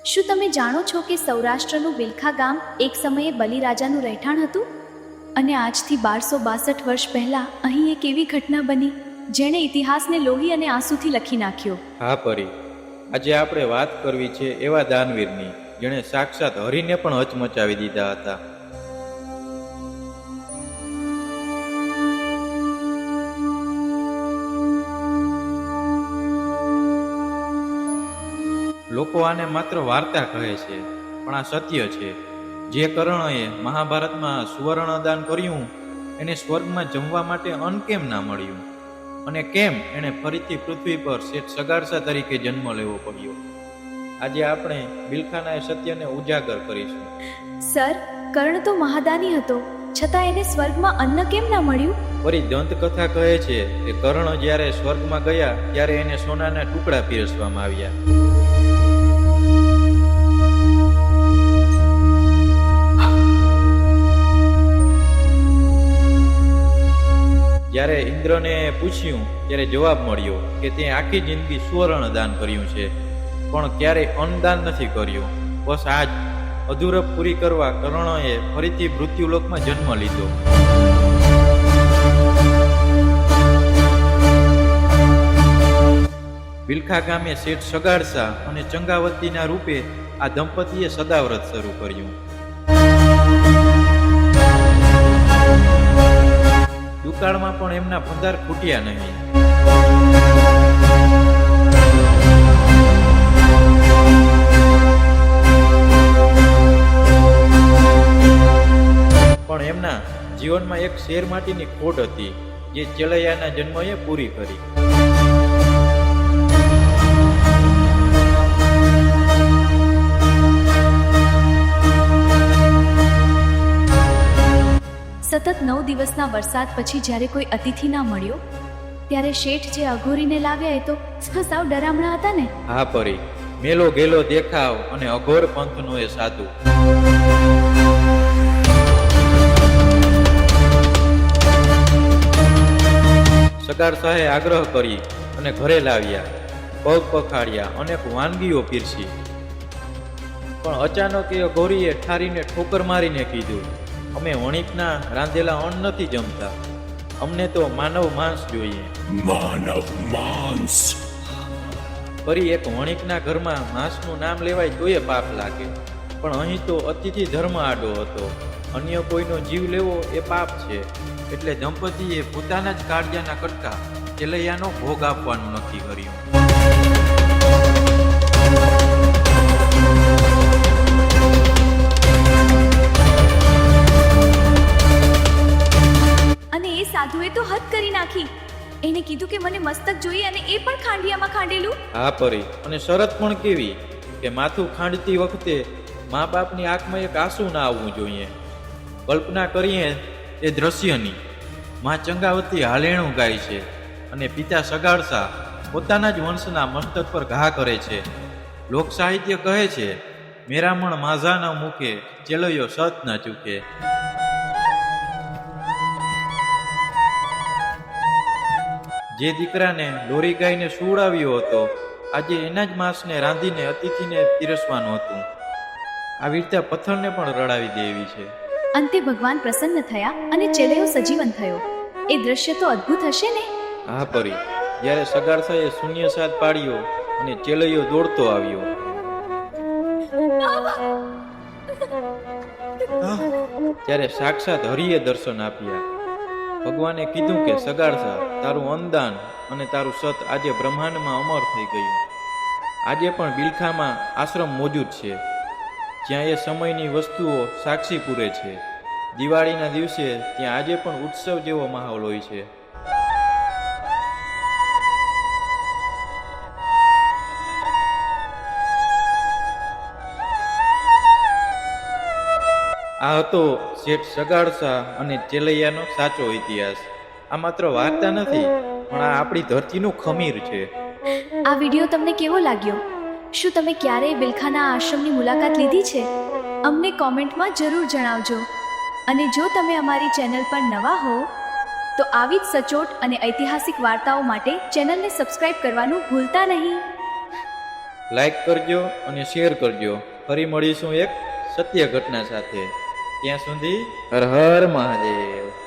શું તમે જાણો છો કે સૌરાષ્ટ્રનું બિલખા ગામ એક સમયે બલિરાજાનું રહેઠાણ હતું? અને આજથી 1262 વર્ષ પહેલાં અહીં એક એવી ઘટના બની જેણે ઇતિહાસને લોહી અને આંસુથી લખી નાખ્યો. હા પરી, આજે આપણે વાત કરવી છે એવા દાનવીરની જેણે સાક્ષાત હરીને પણ હચમચાવી દીધા હતા. લોકો આને માત્ર વાર્તા કહે છે, પણ આ સત્ય છે. જે કર્ણએ મહાભારતમાં સુવર્ણદાન કર્યું એને સ્વર્ગમાં જમવા માટે અન્ન કેમ ના મળ્યું? અને કેમ એણે ફરીથી પૃથ્વી પર શેઠ સગાડસા તરીકે જન્મ લેવો પડ્યો? આજે આપણે બિલખાના એ સત્યને ઉજાગર કરીશું. સર, કર્ણ તો મહાદાની હતો, છતાં એને સ્વર્ગમાં અન્ન કેમ ના મળ્યું? ફરી દંતકથા કહે છે કે કર્ણ જ્યારે સ્વર્ગમાં ગયા ત્યારે એને સોનાના ટુકડા પીરસવામાં આવ્યા. જ્યારે ઇન્દ્રને પૂછ્યું ત્યારે જવાબ મળ્યો કે તે આખી જિંદગી સુવર્ણ દાન કર્યું છે, પણ ક્યારેય અન્નદાન નથી કર્યું. બસ આજ અધૂરપ પૂરી કરવા કર્ણએ ફરીથી મૃત્યુલોકમાં જન્મ લીધો. બિલખા ગામે શેઠ સગાડસા અને ચંગાવતીના રૂપે આ દંપતીએ સદાવ્રત શરૂ કર્યું. દુકાળમાં પણ એમના ભંડાર ખૂટ્યા નહીં. પણ એમના જીવનમાં એક શેર માટીની ખોટ હતી, જે ચેલૈયાના જન્મએ પૂરી કરી. સતત 9 દિવસના વરસાદ પછી જ્યારે કોઈ અતિથિ ના મળ્યો ત્યારે શેઠ જે અઘોરીને લાવ્યા એ તો સાવ ડરામણા હતા ને. હા પરી, મેલો ગેલો દેખાવ અને અઘોર પંથનો એ સાધુ. સગાડસાએ આગ્રહ કરી અને ઘરે લાવ્યા, પગ પખાડ્યા, અનેક વાનગીઓ પીરસી. પણ અચાનક એ અઘોરીએ ઠારીને ઠોકર મારીને કીધું, અમે વણિકના રાંધેલા અન્ન નથી જમતા, અમને તો માનવ માંસ જોઈએ. માનવ માંસ? ફરી એક વણિકના ઘરમાં માંસનું નામ લેવાય તોય પાપ લાગે, પણ અહીં તો અતિથિ ધર્મ આડો હતો. અન્ય કોઈનો જીવ લેવો એ પાપ છે, એટલે દંપતીએ પોતાના જ કાળજાના કટકા ચેલૈયાનો ભોગ આપવાનું નક્કી કર્યું. સાધુએ તો હદ કરી નાખી. એને કીધું કે મને મસ્તક જોઈએ, અને એ પણ ખાંડિયામાં ખાંડેલું. હા પરી, અને શરત પણ કેવી કે માથું ખાંડતી વખતે મા બાપની આંખમાં એક આંસુ ના આવવું જોઈએ. કલ્પના કરીએ એ દ્રશ્યની. મા ચંગાવતી હાલેણું ગાય છે અને પિતા સગાડસા પોતાના જ વંશના મસ્તક પર ઘા કરે છે. લોક સાહિત્ય કહે છે, મેરામણ માઝાના મુખે ચેલૈયો સત ના ચૂકે. જે દીકરાને લોરી ગાઈને સુવડાવ્યો હતો, આજે એના જ માંસને રાંધીને અતિથિને પીરસવાનું હતું. આ વીરતા પથ્થરને પણ રડાવી દે એવી છે. અંતે ભગવાન પ્રસન્ન થયા અને ચેલૈયો સજીવન થયો. એ દ્રશ્ય તો અદ્ભુત હશે ને? હા પરી, જ્યારે સગાડસાએ શૂન્ય સાથ પાડ્યો અને ચેલૈયો દોડતો આવ્યો. ત્યારે સાક્ષાત હરિએ દર્શન આપ્યા. ભગવાને કીધું કે સગાડસા, તારું અન્નદાન અને તારું સત આજે બ્રહ્માંડમાં અમર થઈ ગયું. આજે પણ બિલખામાં આશ્રમ મોજૂદ છે, જ્યાં એ સમયની વસ્તુઓ સાક્ષી પૂરે છે. દિવાળીના દિવસે ત્યાં આજે પણ ઉત્સવ જેવો માહોલ હોય છે. આ હતો શેઠ સગાડસા અને ચેલૈયાનો સાચો ઇતિહાસ. આ માત્ર વાર્તા નથી, પણ આ આપણી ધરતીનું ખમીર છે. આ વિડીયો તમને કેવો લાગ્યો? શું તમે ક્યારેય બિલખાના આશ્રમની મુલાકાત લીધી છે? અમને કોમેન્ટમાં જરૂર જણાવજો. અને જો તમે અમારી ચેનલ પર નવા હો તો આવી જ સચોટ અને ઐતિહાસિક વાર્તાઓ માટે ચેનલને સબસ્ક્રાઇબ કરવાનું ભૂલતા નહીં. લાઈક કરજો અને શેર કરજો. ફરી મળીશું એક સત્ય ઘટના સાથે. ત્યાં સુધી હર હર મહાદેવ.